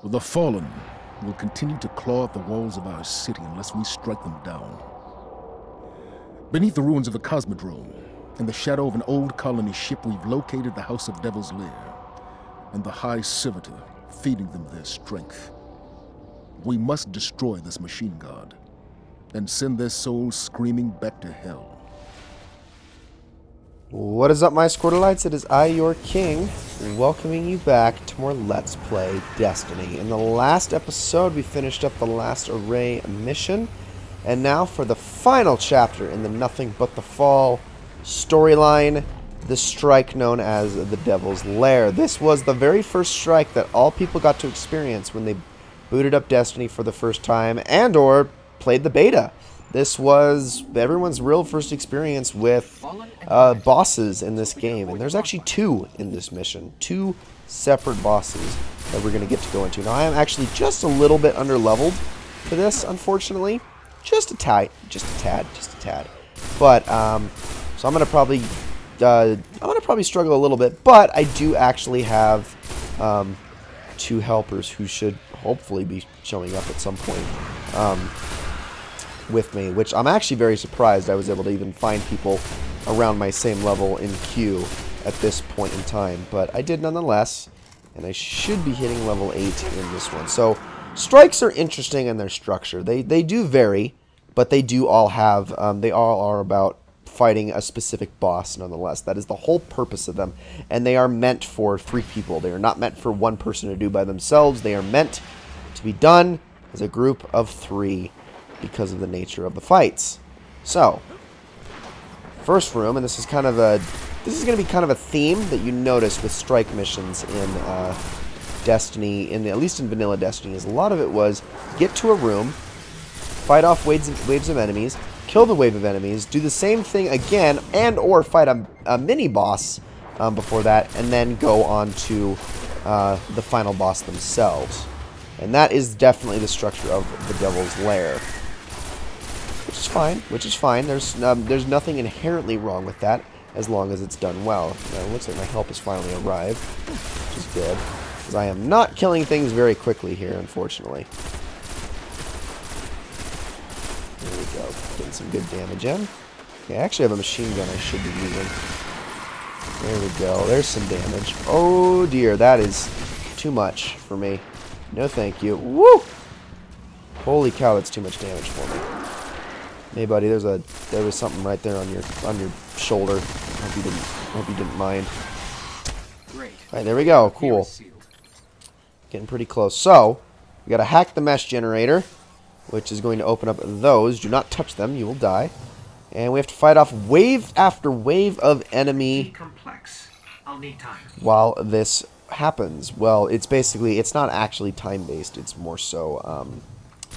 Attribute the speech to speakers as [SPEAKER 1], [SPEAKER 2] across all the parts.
[SPEAKER 1] The Fallen will continue to claw at the walls of our city unless we strike them down. Beneath the ruins of the Cosmodrome, in the shadow of an old colony ship, we've located the House of Devil's Lair, and the High Servitor, feeding them their strength. We must destroy this machine god, and send their souls screaming back to hell.
[SPEAKER 2] What is up, my Squirtleites? It is I, your king, welcoming you back to more Let's Play Destiny. In the last episode, we finished up the last array mission, and now for the final chapter in the Nothing But the Fall storyline, the strike known as the Devil's Lair. This was the very first strike that all people got to experience when they booted up Destiny for the first time and or played the beta. This was everyone's real first experience with bosses in this game. And there's actually two in this mission. Two separate bosses that we're going to get to go into. Now, I am actually just a little bit under-leveled for this, unfortunately. Just a tad. But, so I'm going to probably struggle a little bit. But I do actually have two helpers who should hopefully be showing up at some point. With me, which I'm actually very surprised I was able to even find people around my same level in queue at this point in time, but I did nonetheless, and I should be hitting level 8 in this one. So strikes are interesting in their structure. They do vary, but they do all have they all are about fighting a specific boss nonetheless. That is the whole purpose of them, and they are meant for 3 people. They are not meant for one person to do by themselves. They are meant to be done as a group of 3 because of the nature of the fights. So, first room, and this is going to be kind of a theme that you notice with strike missions in Destiny, at least in vanilla Destiny, is a lot of it was get to a room, fight off waves of enemies, kill the wave of enemies, do the same thing again, and or fight a mini boss before that, and then go on to the final boss themselves. And that is definitely the structure of the Devil's Lair. Which is fine. There's nothing inherently wrong with that, as long as it's done well. Now, it looks like my help has finally arrived, which is good, because I am not killing things very quickly here, unfortunately. There we go, getting some good damage in. Okay, I actually have a machine gun I should be using. There we go, there's some damage. Oh dear, that is too much for me. No thank you. Woo! Holy cow, that's too much damage for me. Hey buddy, there was something right there on your shoulder. Hope you didn't mind.
[SPEAKER 3] Great.
[SPEAKER 2] Alright, there we go. Cool. Getting pretty close. So, we gotta hack the mesh generator, which is going to open up those. Do not touch them, you will die. And we have to fight off wave after wave of enemy
[SPEAKER 3] I'll need time.
[SPEAKER 2] while this happens. Well, it's not actually time-based, it's more so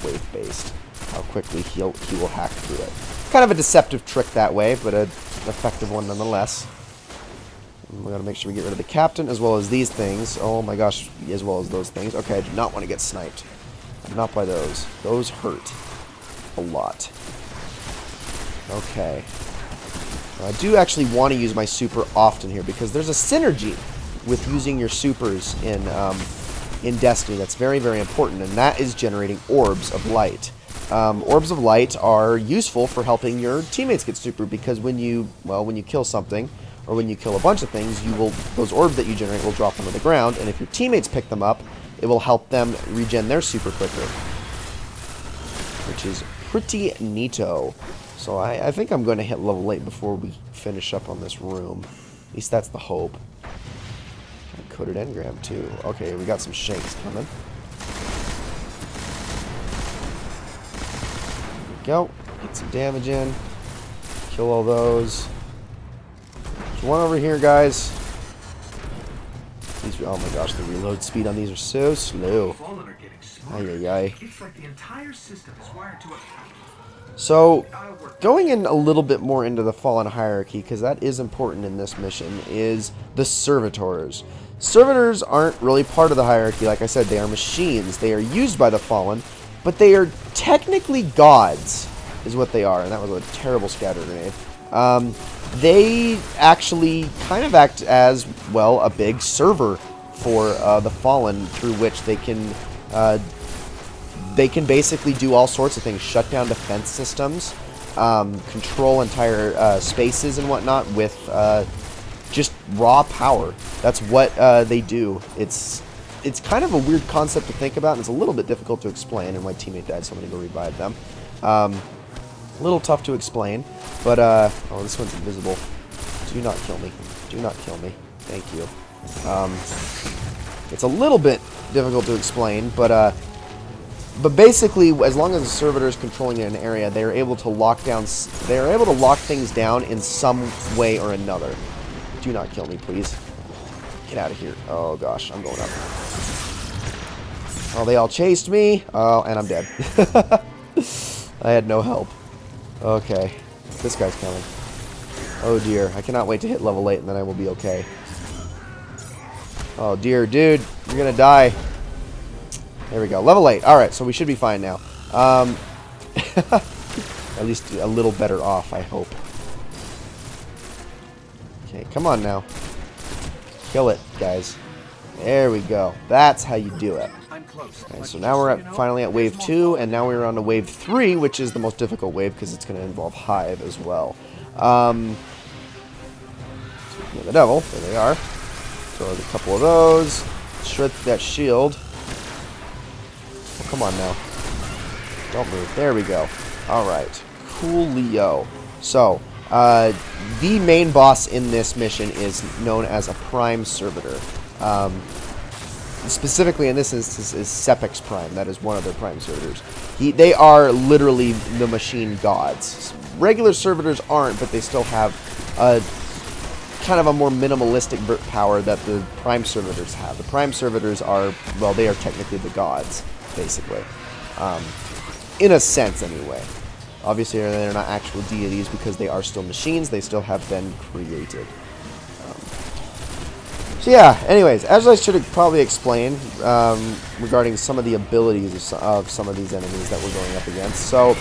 [SPEAKER 2] wave-based. How quickly he will hack through it. Kind of a deceptive trick that way, but an effective one nonetheless. And we gotta make sure we get rid of the captain, as well as these things. Oh my gosh, as well as those things. Okay, I do not want to get sniped. Not by those. Those hurt a lot. Okay. Now, I do actually want to use my super often here, because there's a synergy with using your supers in Destiny that's very, very important, and that is generating orbs of light. Orbs of light are useful for helping your teammates get super, because when you kill something, or when you kill a bunch of things, those orbs that you generate will drop onto the ground, and if your teammates pick them up, it will help them regen their super quicker, which is pretty neato. So I think I'm going to hit level 8 before we finish up on this room. At least that's the hope. Coded engram too. Okay, we got some shanks coming. Go. Get some damage in. Kill all those. There's one over here, guys. Oh my gosh, the reload speed on these are so slow. Ay, ay, ay.
[SPEAKER 3] It's like the entire system is wired to a...
[SPEAKER 2] So, going in a little bit more into the Fallen hierarchy, because that is important in this mission, is the Servitors. Servitors aren't really part of the hierarchy. Like I said, they are machines. They are used by the Fallen, but they are technically gods, is what they are. And that was a terrible scatter grenade. They actually kind of act as, well, a big server for the Fallen, through which they can They can basically do all sorts of things. Shut down defense systems, control entire spaces and whatnot with just raw power. That's what they do. It's kind of a weird concept to think about, and it's a little bit difficult to explain, and my teammate died, so I'm going to go revive them. A little tough to explain, but, oh, this one's invisible. Do not kill me. Do not kill me. Thank you. It's a little bit difficult to explain, but basically, as long as the servitor is controlling an area, they are able to lock down. They are able to lock things down in some way or another. Do not kill me, please. Get out of here. Oh gosh, I'm going up. Oh, they all chased me. Oh, and I'm dead. I had no help. Okay, this guy's coming. Oh dear, I cannot wait to hit level 8, and then I will be okay. Oh dear, dude, you're gonna die. There we go, level 8. Alright, so we should be fine now. At least a little better off, I hope. Okay, come on now. Kill it, guys. There we go. That's how you do it. Okay, so now we're finally at wave 2, and now we're on to wave 3, which is the most difficult wave because it's going to involve Hive as well. Speaking of the devil, there they are. Throw a couple of those. Shred that shield. Oh, come on now. Don't move. There we go. Alright. Coolio. So, the main boss in this mission is known as a Prime Servitor. Specifically in this instance is Sepix Prime. That is one of their Prime Servitors. They are literally the machine gods. Regular Servitors aren't, but they still have a kind of a more minimalistic power that the Prime Servitors have. The Prime Servitors are, well, they are technically the gods, basically. In a sense, anyway. Obviously, they're not actual deities because they are still machines. They still have been created. So yeah, anyways, as I should have probably explained regarding some of the abilities of some of these enemies that we're going up against. So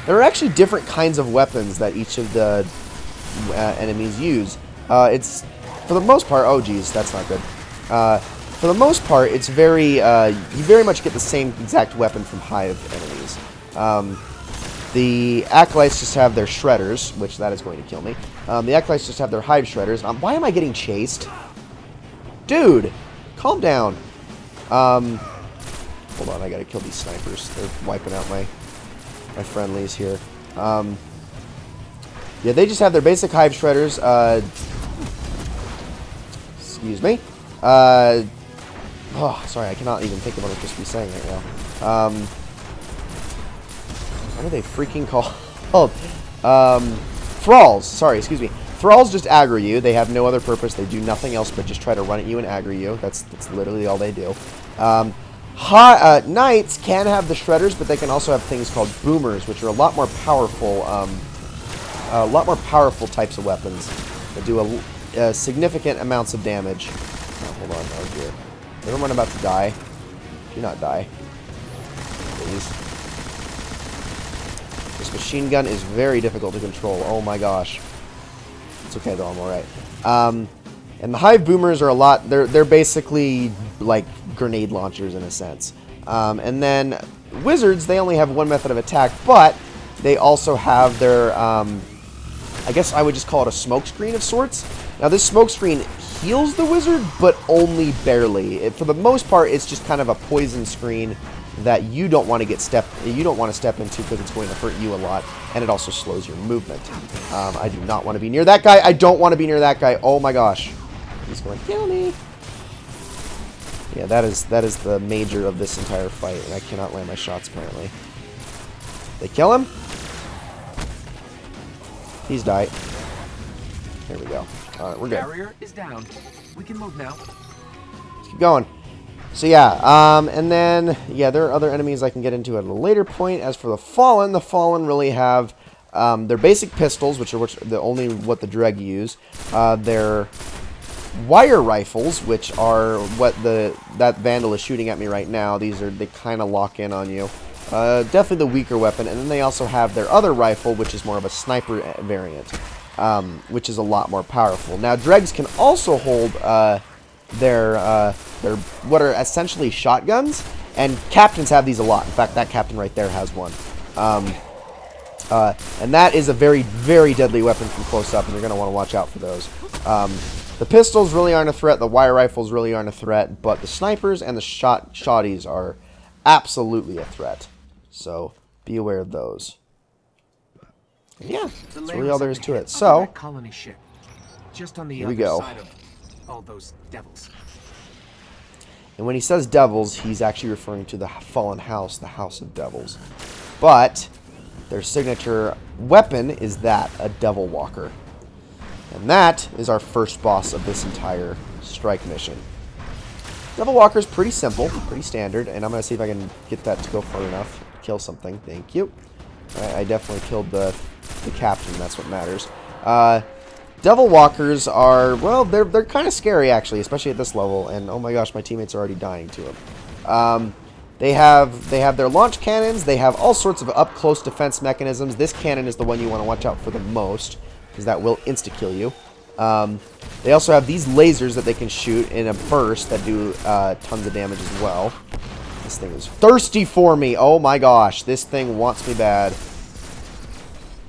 [SPEAKER 2] there are actually different kinds of weapons that each of the enemies use. It's, for the most part, oh geez, that's not good. For the most part, it's very, you very much get the same exact weapon from Hive enemies. The Acolytes just have their Shredders, which that is going to kill me. The Acolytes just have their Hive Shredders. Why am I getting chased? Dude, calm down. Hold on, I gotta kill these snipers. They're wiping out my friendlies here. Yeah, they just have their basic Hive Shredders. Excuse me. Oh, sorry, I cannot even think of what I'm supposed to be saying right now. What are they freaking called? Thralls. Sorry, excuse me. Thralls just aggro you. They have no other purpose. They do nothing else but just try to run at you and aggro you. That's literally all they do. Knights can have the Shredders, but they can also have things called Boomers, which are a lot more powerful, types of weapons that do significant amounts of damage. Oh, hold on. Oh, dear. Everyone about to die. Do not die. Please. This machine gun is very difficult to control. Oh, my gosh. It's okay, though. I'm alright. And the Hive Boomers are a lot... They're basically like grenade launchers in a sense. And then Wizards, they only have one method of attack, but they also have their... I guess I would just call it a smoke screen of sorts. Now, this smoke screen heals the Wizard, but only barely. For the most part, it's just kind of a poison screen that you don't want to step into because it's going to hurt you a lot, and it also slows your movement. I do not want to be near that guy. I don't want to be near that guy. Oh my gosh. He's going to kill me. Yeah, that is the major of this entire fight, and I cannot land my shots apparently. They kill him? He's died. There we go. Alright, we're good.
[SPEAKER 3] Barrier is down. We can move now.
[SPEAKER 2] Let's keep going. So yeah, and then, yeah, there are other enemies I can get into at a later point. As for the Fallen really have their basic pistols, which are only what the Dreg use. Their wire rifles, which are what that Vandal is shooting at me right now. They kind of lock in on you. Definitely the weaker weapon. And then they also have their other rifle, which is more of a sniper variant, which is a lot more powerful. Now, Dregs can also hold their what are essentially shotguns, And captains have these a lot. In fact, that captain right there has one. And that is a very, very deadly weapon from close up, and you're going to want to watch out for those. The pistols really aren't a threat. The wire rifles really aren't a threat. But the snipers and the shotties are absolutely a threat. So be aware of those. And yeah, that's really all there is to it. So,
[SPEAKER 3] colony ship, just on the
[SPEAKER 2] here we go.
[SPEAKER 3] side of all those devils.
[SPEAKER 2] And when he says devils, he's actually referring to the fallen house, the House of Devils. But their signature weapon is that, a Devil Walker. And that is our first boss of this entire strike mission. Devil Walker is pretty simple, pretty standard, and I'm going to see if I can get that to go far enough. Kill something. Thank you. Right, I definitely killed the captain. That's what matters. Devil Walkers are, well, they're kind of scary, actually, especially at this level. And, oh my gosh, my teammates are already dying to them. They have their launch cannons. They have all sorts of up-close defense mechanisms. This cannon is the one you want to watch out for the most, because that will insta-kill you. They also have these lasers that they can shoot in a burst that do tons of damage as well. This thing is thirsty for me. Oh my gosh, this thing wants me bad.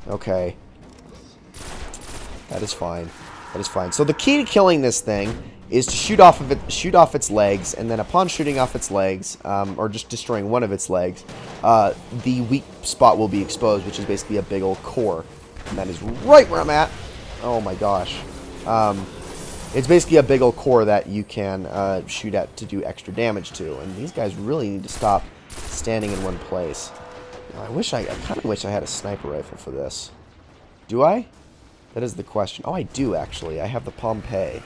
[SPEAKER 2] Okay. That is fine. That is fine. So the key to killing this thing is to shoot off its legs, and then upon shooting off its legs, or just destroying one of its legs, the weak spot will be exposed, which is basically a big old core. And that is right where I'm at. Oh my gosh. It's basically a big old core that you can shoot at to do extra damage to. And these guys really need to stop standing in one place. Now, I kind of wish I had a sniper rifle for this. Do I? That is the question. Oh, I do, actually. I have the Pompeii.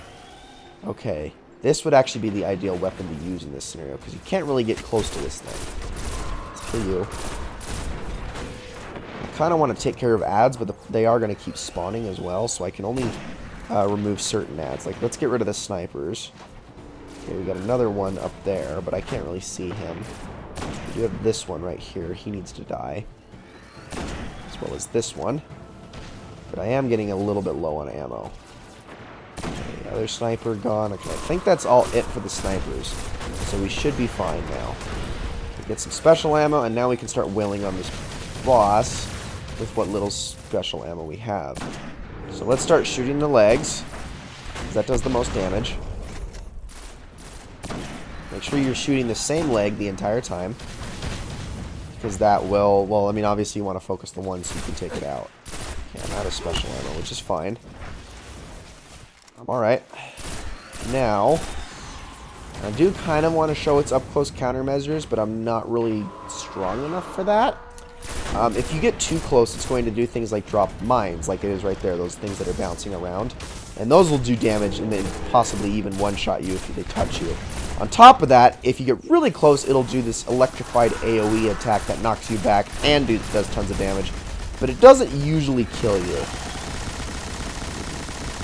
[SPEAKER 2] Okay. This would actually be the ideal weapon to use in this scenario, because you can't really get close to this thing. Let's kill you. I kind of want to take care of ads, but they are going to keep spawning as well, so I can only remove certain ads. Like, let's get rid of the snipers. Okay, we got another one up there, but I can't really see him. We do have this one right here. He needs to die. As well as this one. But I am getting a little bit low on ammo. Okay, other sniper gone. Okay, I think that's all it for the snipers. So we should be fine now. Get some special ammo, and now we can start wailing on this boss with what little special ammo we have. So let's start shooting the legs, because that does the most damage. Make sure you're shooting the same leg the entire time, because that will, well, I mean, obviously you want to focus the one so you can take it out. Okay, I'm out of special ammo, which is fine. Alright. Now, I do kind of want to show its up-close countermeasures, but I'm not really strong enough for that. If you get too close, it's going to do things like drop mines, like it is right there, those things that are bouncing around. And those will do damage and then possibly even one-shot you if they touch you. On top of that, if you get really close, it'll do this electrified AoE attack that knocks you back and does tons of damage. But it doesn't usually kill you.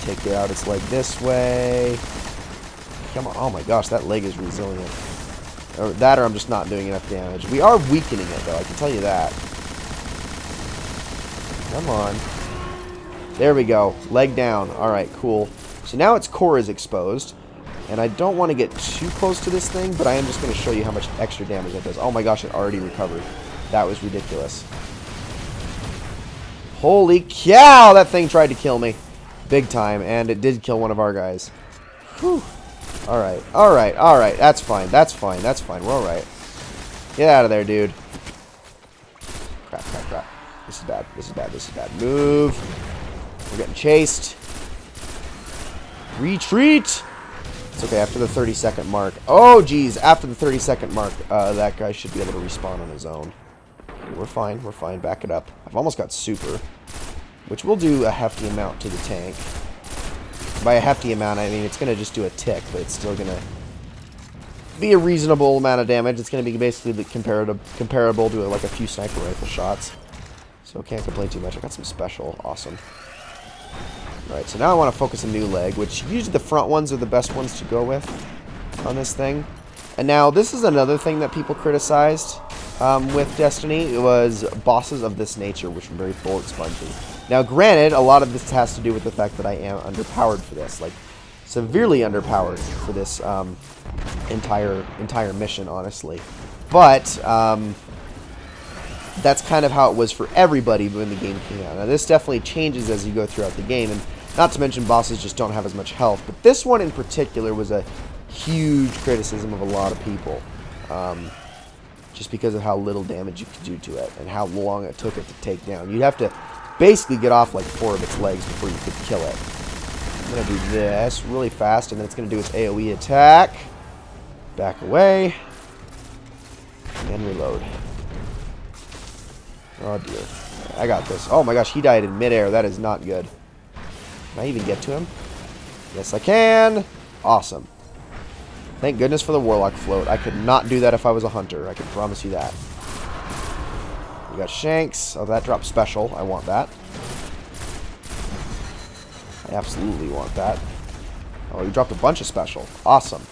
[SPEAKER 2] Take it out its leg this way. Come on. Oh my gosh, that leg is resilient. Or that, or I'm just not doing enough damage. We are weakening it, though, I can tell you that. Come on. There we go. Leg down. Alright, cool. So now its core is exposed. And I don't want to get too close to this thing, but I am just going to show you how much extra damage that does. Oh my gosh, it already recovered. That was ridiculous. Holy cow! That thing tried to kill me. Big time. And it did kill one of our guys. Whew. Alright, alright, alright. That's fine, that's fine, that's fine. We're alright. Get out of there, dude. Crap, crap, crap. This is bad, this is bad, this is bad. Move. We're getting chased. Retreat! It's okay, after the 30-second mark. Oh, geez, after the 30-second mark, that guy should be able to respawn on his own. We're fine, we're fine. Back it up. I've almost got super, which will do a hefty amount to the tank. By a hefty amount, I mean it's going to just do a tick, but it's still going to be a reasonable amount of damage. It's going to be basically comparable to like a few sniper rifle shots. So can't complain too much. I got some special. Awesome. Alright, so now I want to focus a new leg, which usually the front ones are the best ones to go with on this thing. And now, this is another thing that people criticized with Destiny. It was bosses of this nature, which were very bullet spongy. Now, granted, a lot of this has to do with the fact that I am underpowered for this. Like, severely underpowered for this entire mission, honestly. But that's kind of how it was for everybody when the game came out. Now, this definitely changes as you go throughout the game, and not to mention bosses just don't have as much health. But this one in particular was a huge criticism of a lot of people. Just because of how little damage you could do to it and how long it took it to take down. You'd have to basically get off like 4 of its legs before you could kill it. I'm going to do this really fast, and then it's going to do its AoE attack. Back away. And reload. Oh dear. I got this. Oh my gosh, he died in midair. That is not good. Can I even get to him? Yes, I can. Awesome. Thank goodness for the Warlock float. I could not do that if I was a hunter. I can promise you that. We got Shanks. Oh, that dropped special. I want that. I absolutely want that. Oh, you dropped a bunch of special. Awesome.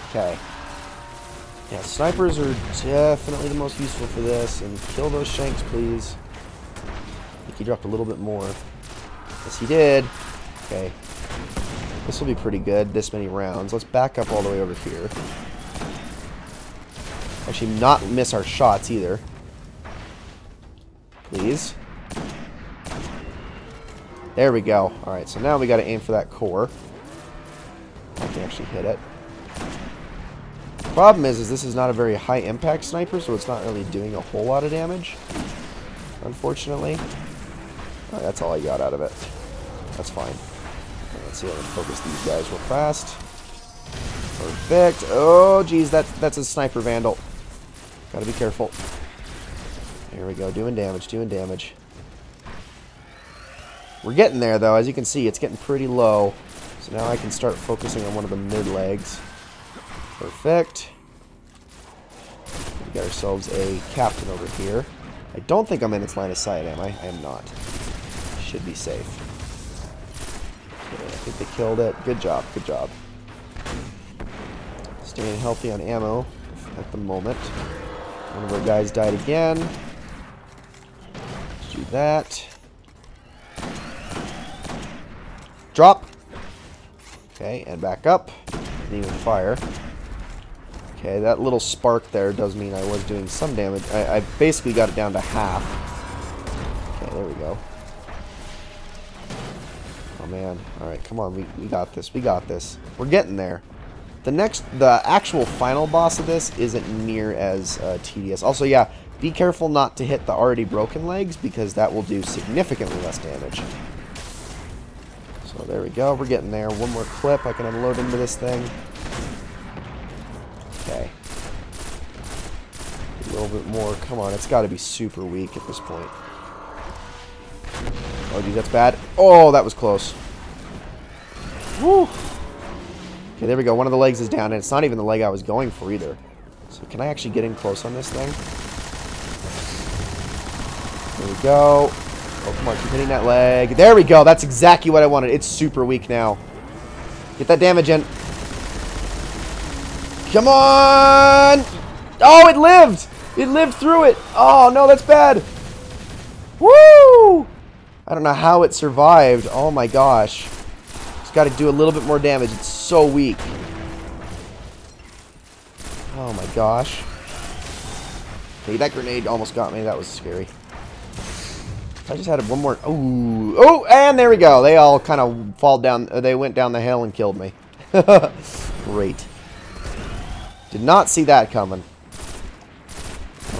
[SPEAKER 2] Okay. Yeah, snipers are definitely the most useful for this. And kill those Shanks, please. I think he dropped a little bit more. Yes, he did. Okay. This will be pretty good, this many rounds. Let's back up all the way over here. Actually, not miss our shots either. Please. There we go. Alright, so now we got to aim for that core. I can actually hit it. Problem is this is not a very high impact sniper, so it's not really doing a whole lot of damage. Unfortunately. Alright, that's all I got out of it. That's fine. Let's see if I can focus these guys real fast. Perfect. Oh, geez, that's a sniper vandal. Gotta be careful. Here we go, doing damage, doing damage. We're getting there, though. As you can see, it's getting pretty low. So now I can start focusing on one of the mid legs. Perfect. We got ourselves a captain over here. I don't think I'm in its line of sight, am I? I am not. Should be safe. Okay, I think they killed it. Good job, good job. Staying healthy on ammo at the moment. One of our guys died again. Let's do that. Drop. Okay, and back up. Didn't even fire. Okay, that little spark there does mean I was doing some damage. I basically got it down to half. Okay, there we go. Oh man. Alright, come on. We got this. We got this. We're getting there. The actual final boss of this isn't near as tedious. Also, yeah, be careful not to hit the already broken legs, because that will do significantly less damage. So there we go. We're getting there. One more clip. I can unload into this thing. Okay. A little bit more. Come on. It's got to be super weak at this point. Oh, geez, that's bad. Oh, that was close. Woo! Okay, there we go. One of the legs is down, and it's not even the leg I was going for either. So can I actually get in close on this thing? There we go. Oh, come on. Keep hitting that leg. There we go. That's exactly what I wanted. It's super weak now. Get that damage in. Come on! Oh, it lived! It lived through it! Oh, no, that's bad! Woo! I don't know how it survived. Oh, my gosh. Just got to do a little bit more damage. It's so weak. Oh, my gosh. Okay, that grenade almost got me. That was scary. If I just had one more... Ooh. Oh, and there we go. They all kind of fall down... They went down the hill and killed me. Great. Did not see that coming.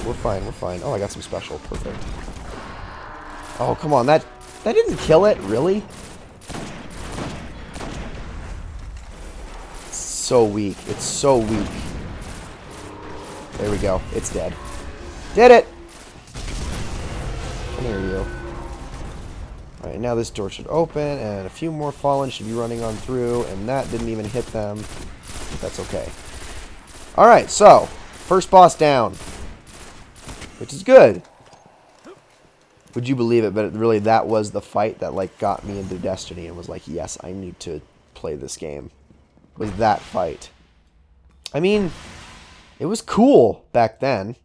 [SPEAKER 2] We're fine, we're fine. Oh, I got some special. Perfect. Oh, come on. That didn't kill it? Really? It's so weak. It's so weak. There we go. It's dead. Did it! Come here, you. Alright, now this door should open, and a few more fallen should be running on through, and that didn't even hit them. But that's okay. Alright, so, first boss down. Which is good. Would you believe it, but really that was the fight that, like, got me into Destiny and was like, yes, I need to play this game. Was that fight. I mean, it was cool back then.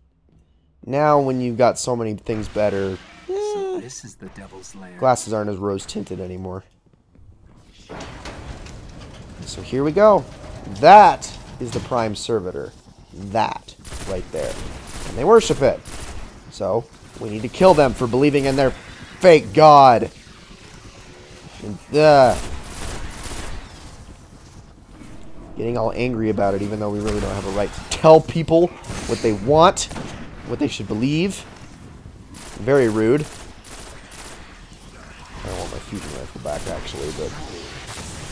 [SPEAKER 2] Now, when you've got so many things better,
[SPEAKER 3] So this is the Devil's Lair.
[SPEAKER 2] glasses aren't as rose-tinted anymore. So here we go. That is the Prime Servitor. That right there. And they worship it. So, we need to kill them for believing in their fake god. And, getting all angry about it, even though we really don't have a right to tell people what they want, what they should believe. Very rude. I don't want my fusion rifle back, actually, but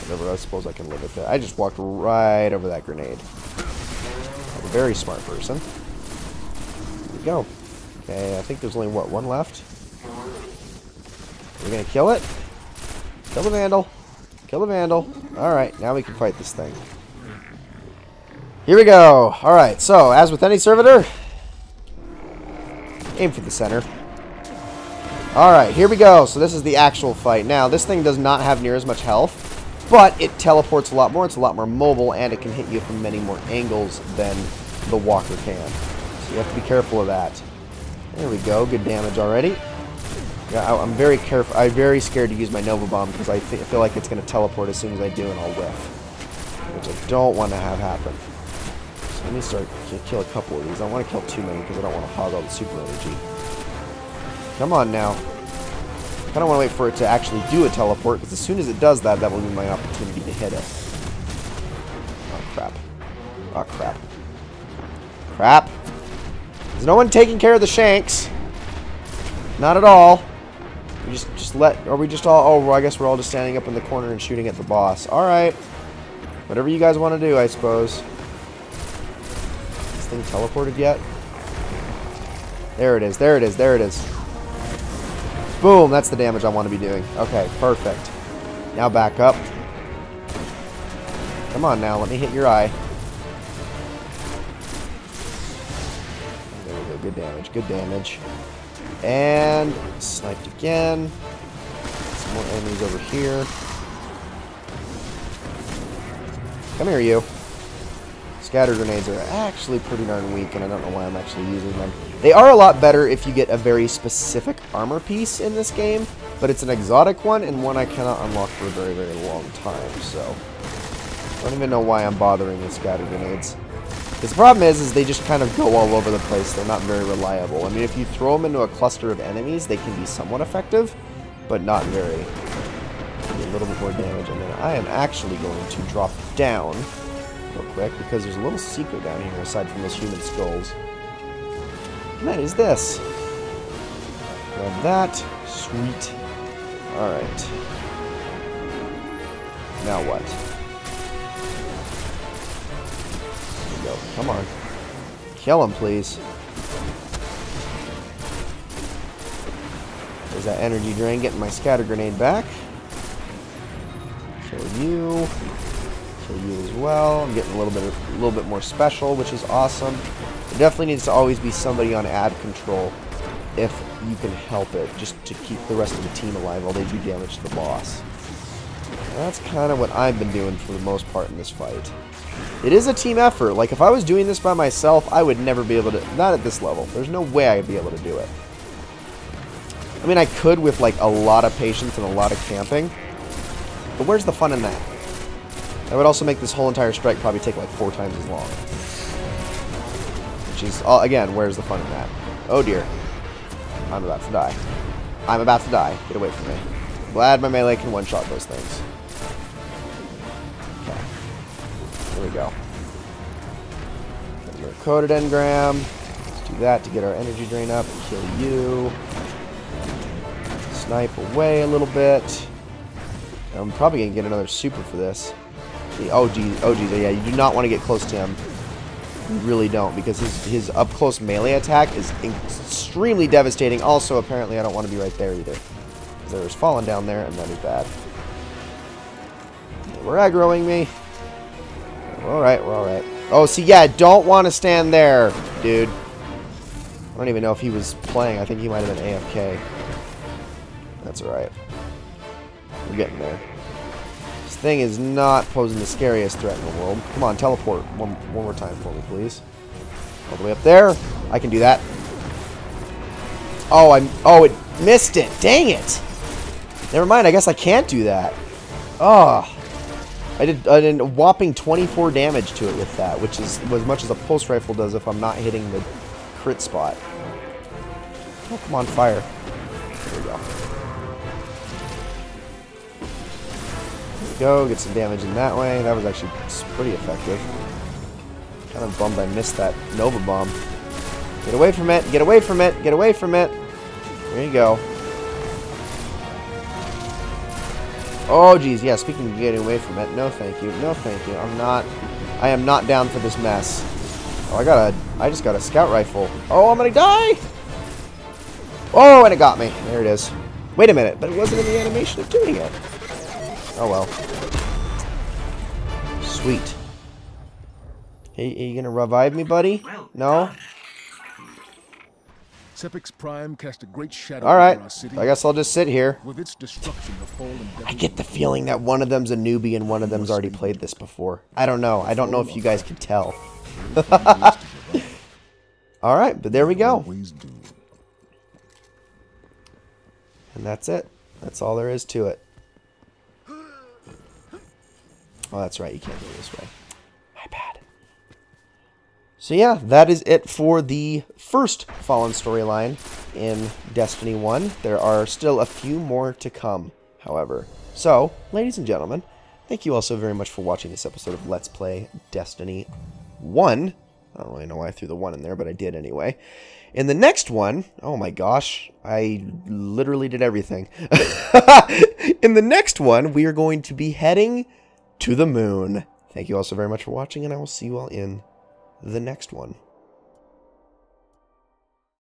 [SPEAKER 2] whatever, I suppose I can live with it. I just walked right over that grenade. I'm a very smart person. Here we go. Okay, I think there's only, what, one left? We're gonna kill it? Kill the Vandal. Kill the Vandal. Alright, now we can fight this thing. Here we go. Alright, so, as with any servitor, aim for the center. Alright, here we go. So this is the actual fight. Now, this thing does not have near as much health, but it teleports a lot more. It's a lot more mobile, and it can hit you from many more angles than the walker can. So you have to be careful of that. There we go. Good damage already. Yeah, I'm very careful. I'm very scared to use my Nova Bomb because I feel like it's going to teleport as soon as I do, and I'll whiff, which I don't want to have happen. So let me start to kill a couple of these. I don't want to kill too many because I don't want to hog all the super energy. Come on now. I kind of want to wait for it to actually do a teleport, because as soon as it does that, that will be my opportunity to hit it. Oh, crap. Oh, crap. Crap. Is no one taking care of the shanks? Not at all. We just let... Are we just all... Oh, well, I guess we're all just standing up in the corner and shooting at the boss. Alright. Whatever you guys want to do, I suppose. Is this thing teleported yet? There it is. There it is. There it is. Boom, that's the damage I want to be doing. Okay, perfect. Now back up. Come on now, let me hit your eye. There we go, good damage, good damage. And sniped again. Some more enemies over here. Come here, you. Scatter grenades are actually pretty darn weak, and I don't know why I'm actually using them. They are a lot better if you get a very specific armor piece in this game, but it's an exotic one, and one I cannot unlock for a very, very long time, so I don't even know why I'm bothering with scatter grenades. Because the problem is they just kind of go all over the place. They're not very reliable. I mean, if you throw them into a cluster of enemies, they can be somewhat effective, but not very. A little bit more damage, and then I am actually going to drop down real quick, because there's a little secret down here aside from those human skulls. And that is this. Grab that. Sweet. Alright. Now what? Here we go. Come on. Kill him, please. There's that energy drain. Getting my scatter grenade back. Kill you. You as well. I'm getting a little bit more special, which is awesome. There definitely needs to always be somebody on ad control if you can help it, just to keep the rest of the team alive while they do damage to the boss. And that's kind of what I've been doing for the most part in this fight. It is a team effort. Like, if I was doing this by myself, I would never be able to... Not at this level. There's no way I'd be able to do it. I mean, I could with, like, a lot of patience and a lot of camping. But where's the fun in that? That would also make this whole entire strike probably take like 4 times as long. Which is, again, where's the fun in that? Oh dear. I'm about to die. I'm about to die. Get away from me. Glad my melee can one-shot those things. Okay. Here we go. Get your coded engram. Let's do that to get our energy drain up. Kill you. Snipe away a little bit. I'm probably going to get another super for this. Oh geez, yeah, you do not want to get close to him. You really don't, because his up-close melee attack is extremely devastating. Also, apparently, I don't want to be right there either. Because there's falling down there, and that is bad. We're aggroing me. We're alright, we're alright. Oh, see, yeah, don't want to stand there, dude. I don't even know if he was playing. I think he might have been AFK. That's alright. We're getting there. Thing is not posing the scariest threat in the world. Come on, teleport one more time for me, please. All the way up there. I can do that. Oh, it missed it. Dang it. Never mind. I guess I can't do that. Oh. I did a whopping 24 damage to it with that, which is as much as a pulse rifle does if I'm not hitting the crit spot. Oh, come on, fire. There we go. There we go, get some damage in that way. That was actually pretty effective. Kind of bummed I missed that Nova Bomb. Get away from it, get away from it, get away from it. There you go. Oh, geez, yeah, speaking of getting away from it, no thank you, no thank you. I am not down for this mess. Oh, I just got a scout rifle. Oh, I'm gonna die! Oh, and it got me. There it is. Wait a minute, but it wasn't in the animation of doing it. Oh, well. Sweet. Hey, are you gonna revive me, buddy? No?
[SPEAKER 1] Sepix Prime cast a great shadow
[SPEAKER 2] Alright,
[SPEAKER 1] over our city.
[SPEAKER 2] I guess I'll just sit here.
[SPEAKER 1] With its destruction, the fallen
[SPEAKER 2] I get the feeling that one of them's a newbie and one of them's already played this before. I don't know. I don't know if you guys can tell. Alright, but there we go. And that's it. That's all there is to it. Oh, that's right. You can't go this way. My bad. So yeah, that is it for the first Fallen storyline in Destiny 1. There are still a few more to come, however. So, ladies and gentlemen, thank you all so very much for watching this episode of Let's Play Destiny 1. I don't really know why I threw the 1 in there, but I did anyway. In the next one, oh my gosh, I literally did everything. In the next one, we are going to be heading to the moon. Thank you all so very much for watching, and I will see you all in the next one.